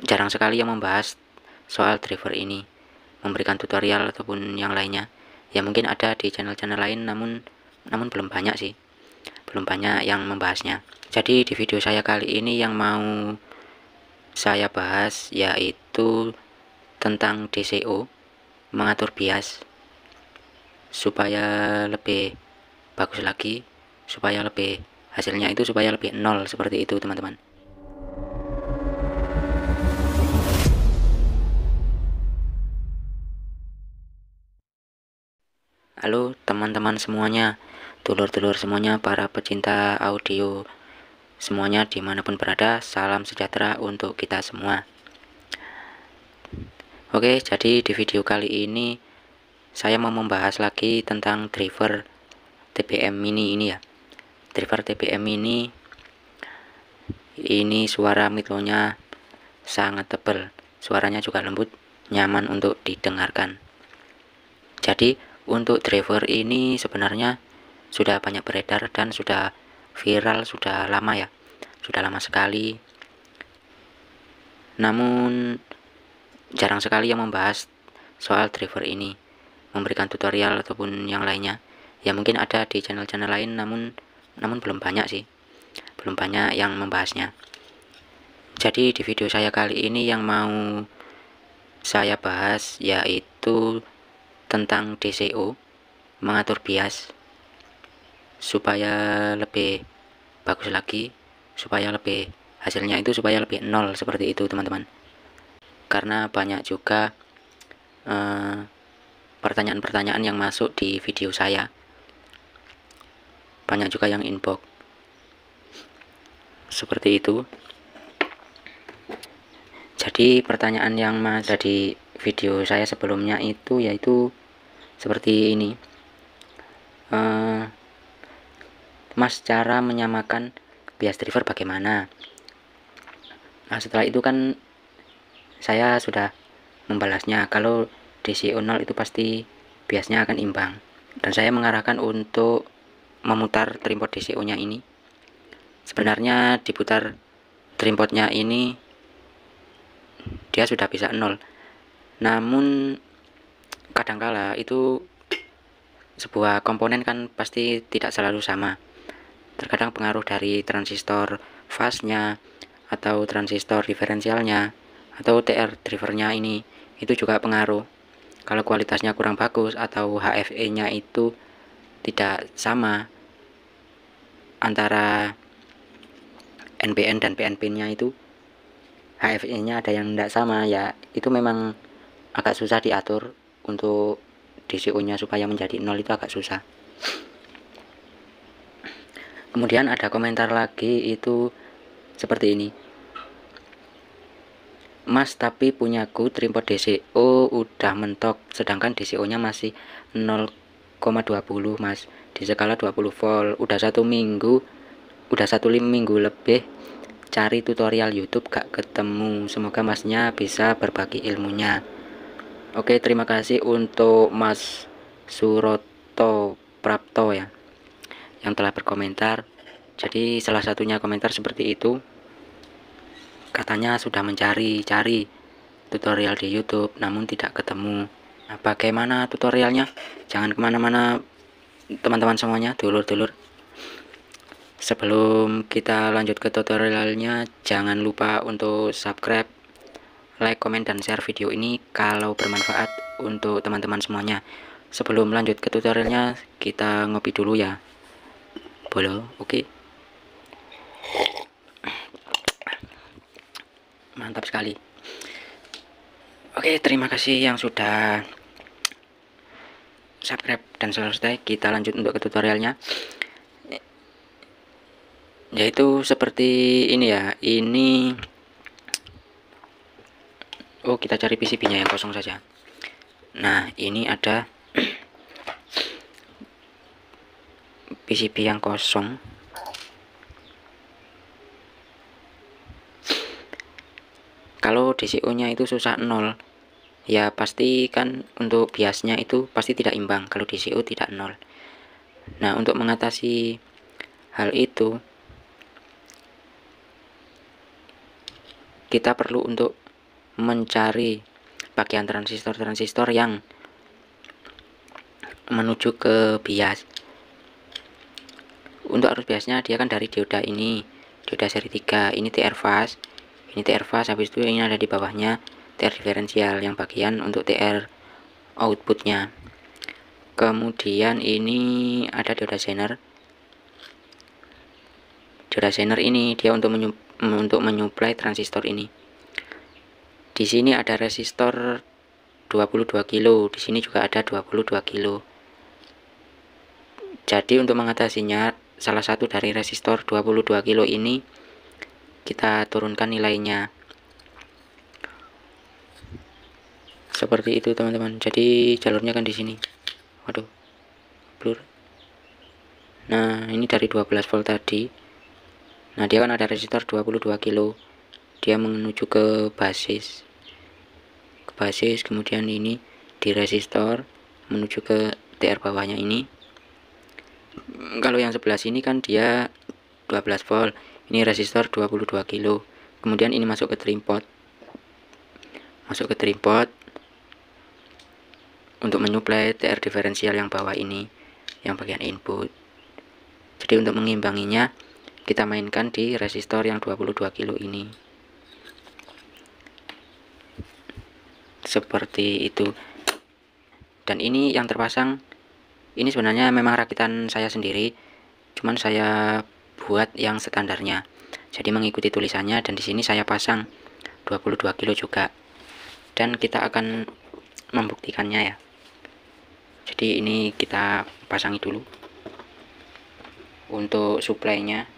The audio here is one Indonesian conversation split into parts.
jarang sekali yang membahas soal driver ini, memberikan tutorial ataupun yang lainnya. Ya mungkin ada di channel-channel lain, namun belum banyak sih, belum banyak yang membahasnya. Jadi di video saya kali ini yang mau saya bahas yaitu tentang DCO, mengatur bias supaya lebih bagus lagi, supaya lebih hasilnya itu supaya lebih nol, seperti itu teman-teman. Halo teman-teman semuanya, dulur-dulur semuanya, para pecinta audio semuanya dimanapun berada, salam sejahtera untuk kita semua. Oke, jadi di video kali ini saya mau membahas lagi tentang driver TBM Mini ini ya. Driver TBM Mini ini suara mikronya sangat tebal, suaranya juga lembut, nyaman untuk didengarkan. Jadi untuk driver ini sebenarnya sudah banyak beredar dan sudah viral, sudah lama ya, sudah lama sekali. Namun jarang sekali yang membahas soal driver ini, memberikan tutorial ataupun yang lainnya. Ya mungkin ada di channel-channel lain, namun belum banyak sih, belum banyak yang membahasnya. Jadi di video saya kali ini yang mau saya bahas yaitu tentang DCO, mengatur bias supaya lebih bagus lagi, supaya lebih hasilnya itu supaya lebih nol, seperti itu teman-teman. Karena banyak juga pertanyaan-pertanyaan yang masuk di video saya, banyak juga yang inbox seperti itu. Jadi pertanyaan yang masuk di video saya sebelumnya itu yaitu seperti ini, Mas, cara menyamakan bias driver bagaimana? Nah setelah itu kan saya sudah membalasnya kalau DCO 0 itu pasti biasnya akan imbang, dan saya mengarahkan untuk memutar trimpot DCO nya ini. Sebenarnya diputar trimpotnya ini dia sudah bisa 0, namun kadangkala itu sebuah komponen kan pasti tidak selalu sama. Terkadang pengaruh dari transistor fase-nya atau transistor diferensialnya atau TR drivernya ini itu juga pengaruh. Kalau kualitasnya kurang bagus atau HFE nya itu tidak sama antara NPN dan PNP nya, itu HFE nya ada yang tidak sama ya, itu memang agak susah diatur. Untuk DCO nya supaya menjadi 0 itu agak susah. Kemudian ada komentar lagi itu seperti ini, Mas, tapi punyaku trimpot DCO udah mentok, sedangkan DCO nya masih 0,20 Mas, di skala 20 volt. Udah satu minggu lebih cari tutorial YouTube gak ketemu. Semoga Masnya bisa berbagi ilmunya. Oke, terima kasih untuk Mas Suroto Prapto ya, yang telah berkomentar. Jadi salah satunya komentar seperti itu, katanya sudah mencari-cari tutorial di YouTube namun tidak ketemu. Nah, bagaimana tutorialnya? Jangan kemana-mana teman-teman semuanya, dulur-dulur. Sebelum kita lanjut ke tutorialnya, jangan lupa untuk subscribe, like, komen, dan share video ini kalau bermanfaat untuk teman-teman semuanya. Sebelum lanjut ke tutorialnya, kita ngopi dulu ya, boleh? Oke. Mantap sekali. Oke, terima kasih yang sudah subscribe dan selesai. Kita lanjut untuk ke tutorialnya, yaitu seperti ini ya. Ini kita cari PCB nya yang kosong saja. Nah ini ada PCB yang kosong. Kalau DCO nya itu susah 0 ya, pasti kan untuk biasnya itu pasti tidak imbang kalau DCO tidak 0. Nah untuk mengatasi hal itu, kita perlu untuk mencari bagian transistor yang menuju ke bias. Untuk arus biasnya dia kan dari dioda ini, dioda seri 3, ini TR fast, habis itu ini ada di bawahnya TR diferensial yang bagian untuk TR outputnya. Kemudian ini ada dioda zener. Dioda zener ini dia untuk menyuplai transistor ini. Di sini ada resistor 22 kilo, di sini juga ada 22 kilo. Jadi untuk mengatasinya, salah satu dari resistor 22 kilo ini kita turunkan nilainya. Seperti itu teman-teman. Jadi jalurnya kan di sini. Waduh, blur. Nah, ini dari 12 volt tadi. Nah, dia kan ada resistor 22 kilo. Dia menuju ke basis. Kemudian ini di resistor menuju ke TR bawahnya ini. Kalau yang sebelah sini kan dia 12 volt, ini resistor 22 kilo. Kemudian ini masuk ke trimpot, untuk menyuplai TR diferensial yang bawah ini, yang bagian input. Jadi untuk mengimbanginya kita mainkan di resistor yang 22 kilo ini. Seperti itu. Dan ini yang terpasang, ini sebenarnya memang rakitan saya sendiri, cuman saya buat yang standarnya. Jadi mengikuti tulisannya, dan di sini saya pasang 22 kilo juga. Dan kita akan membuktikannya ya. Jadi ini kita pasangi dulu untuk suplainya.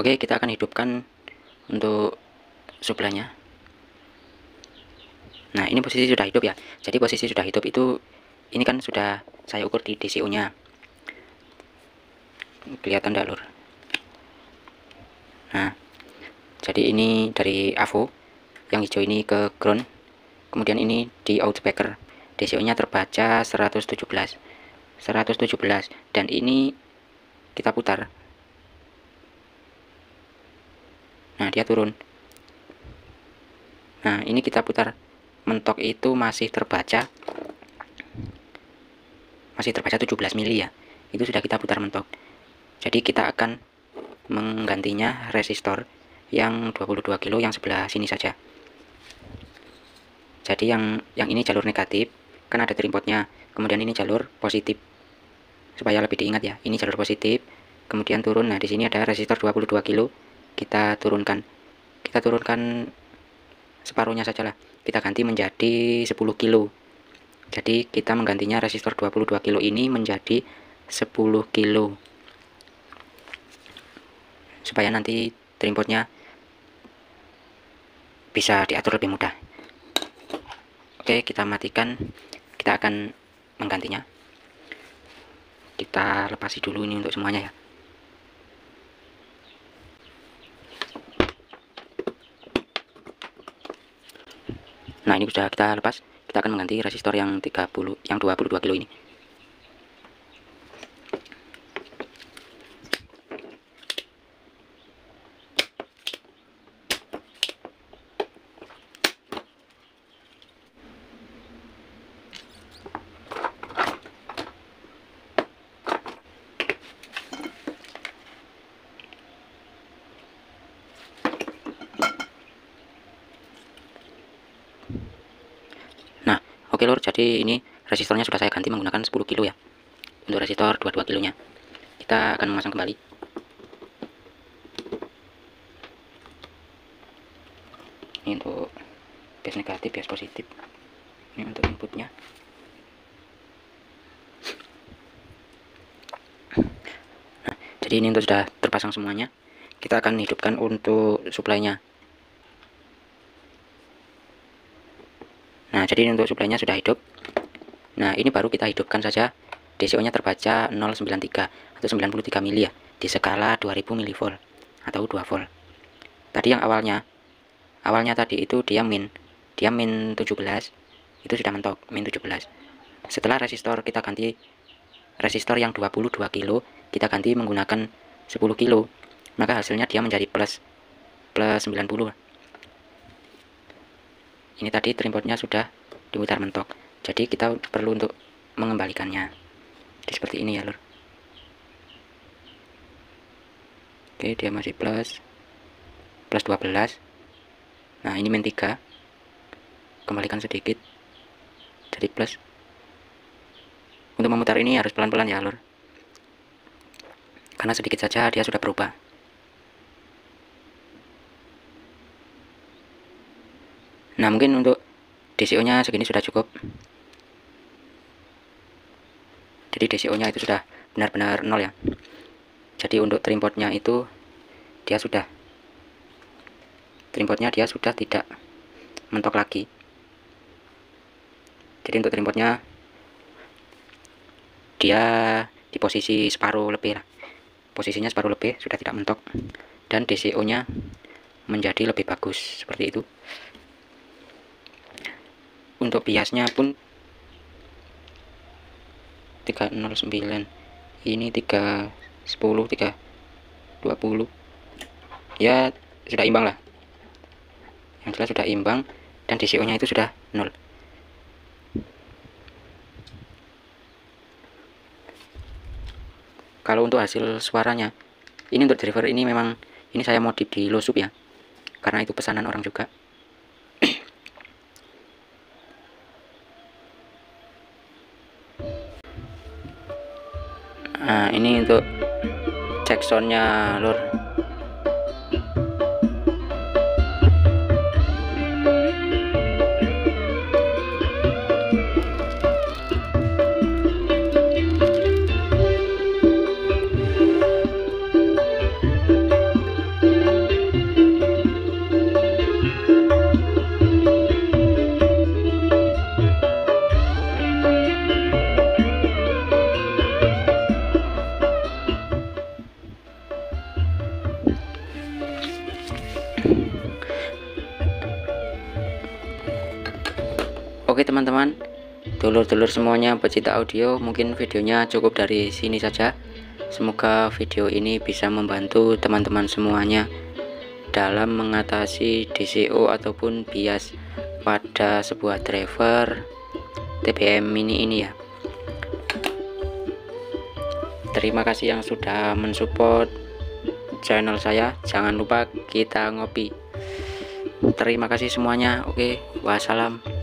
Oke, kita akan hidupkan untuk suplainya. Nah, ini posisi sudah hidup ya. Jadi posisi sudah hidup itu, ini kan sudah saya ukur di DCO nya. Kelihatan enggak, Lur? Nah, jadi ini dari AVO, yang hijau ini ke ground. Kemudian ini di outspeaker, DCO nya terbaca 117, dan ini kita putar. Nah, dia turun. Nah, ini kita putar, mentok itu masih terbaca 17 mili ya. Itu sudah kita putar mentok. Jadi kita akan menggantinya resistor yang 22 kilo yang sebelah sini saja. Jadi yang ini jalur negatif, kan ada trimpotnya. Kemudian ini jalur positif. Supaya lebih diingat ya, ini jalur positif, kemudian turun. Nah, di sini ada resistor 22 kilo. Kita turunkan separuhnya saja lah, kita ganti menjadi 10 kilo. Jadi kita menggantinya resistor 22 kilo ini menjadi 10 kilo, supaya nanti trimpotnya bisa diatur lebih mudah. Oke, kita matikan, kita akan menggantinya. Kita lepasi dulu ini untuk semuanya ya. Nah, ini sudah kita lepas. Kita akan mengganti resistor yang 22 kilo ini. Oke Lur, jadi ini resistornya sudah saya ganti menggunakan 10 kilo ya. Untuk resistor 22 kilonya. Kita akan memasang kembali. Ini untuk bias negatif, bias positif. Ini untuk inputnya. Nah, jadi ini untuk sudah terpasang semuanya. Kita akan hidupkan untuk suplainya. Nah, jadi untuk suplainya sudah hidup. Nah, ini baru kita hidupkan saja. DCO nya terbaca 093 atau 93 mili ya, di skala 2000 mV atau 2 volt. Tadi yang awalnya tadi itu dia min dia min 17, itu sudah mentok min 17. Setelah resistor kita ganti resistor yang 22 kilo, kita ganti menggunakan 10 kilo, maka hasilnya dia menjadi plus 90. Ini tadi trimpotnya sudah diputar mentok, jadi kita perlu untuk mengembalikannya. Jadi seperti ini ya lur. Oke, dia masih plus 12. Nah, ini min 3, kembalikan sedikit jadi plus. Untuk memutar ini harus pelan-pelan ya lur, karena sedikit saja dia sudah berubah. Nah, mungkin untuk DCO nya segini sudah cukup. Jadi DCO nya itu sudah benar-benar nol ya. Jadi untuk trimpotnya itu trimpotnya dia sudah tidak mentok lagi. Jadi untuk trimpotnya dia di posisi separuh lebih lah, posisinya separuh lebih, sudah tidak mentok, dan DCO nya menjadi lebih bagus seperti itu. Untuk biasnya pun 309, ini 310, 320, ya sudah imbang lah, yang jelas sudah imbang, dan DCO nya itu sudah 0. Kalau untuk hasil suaranya, ini untuk driver ini memang ini saya modif di low sub ya, karena itu pesanan orang juga. Nah, ini untuk cek soundnya lur. Oke teman-teman, dulur-dulur semuanya pecinta audio, mungkin videonya cukup dari sini saja. Semoga video ini bisa membantu teman-teman semuanya dalam mengatasi DCO ataupun bias pada sebuah driver TBM mini ini ya. Terima kasih yang sudah mensupport channel saya. Jangan lupa kita ngopi. Terima kasih semuanya. Oke, wassalam.